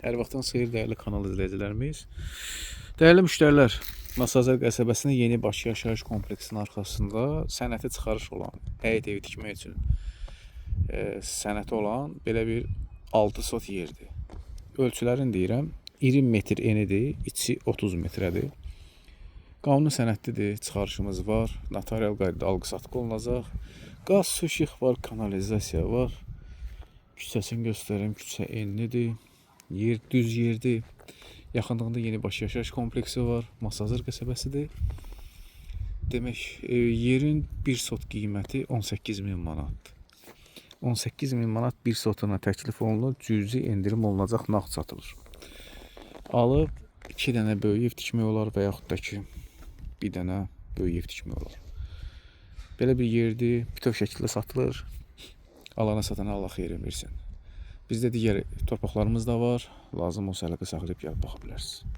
Hər vaxtınız xeyir dəyərli kanal izləyicilərimiz. Dəyərli müştərilər, Masazır qəsəbəsində yeni Bakı yaşayış kompleksinin arxasında sənəti çıxarış olan, həyət evi tikmək üçün sənəti olan belə bir 6 sot yerdir. Ölçülərini deyirəm, 20 metr enidir, içi 30 metrədir. Qanuni sənədlidir, çıxarışımız var, notarial qaydada alqı-satqı olunacaq. Qaz, su, işıq var, kanalizasiya var. Küçəsini göstərim, küçə enlidir. Yer düz yerdir. Yaxınlığında yeni Bakı yaşayış kompleksi var. Masazır qəsəbəsidir. Demək, yerin 1 sot qiyməti 18.000 manatdır. 18.000 manat 1 sotuna təklif olunur. Cüzi endirim olunacaq, nağd satılır. Alıb 2 dənə böyük ev tikmək olar və yaxud da ki, bir dənə böyük ev tikmək olar. Belə bir yerdir, bütöv şəkildə satılır. Alana satana Allah xeyrin versin. Bizdə digər torpaqlarımız da var. Lazım olsa əlaqə saxlayıb gəlib baxa bilərsiniz.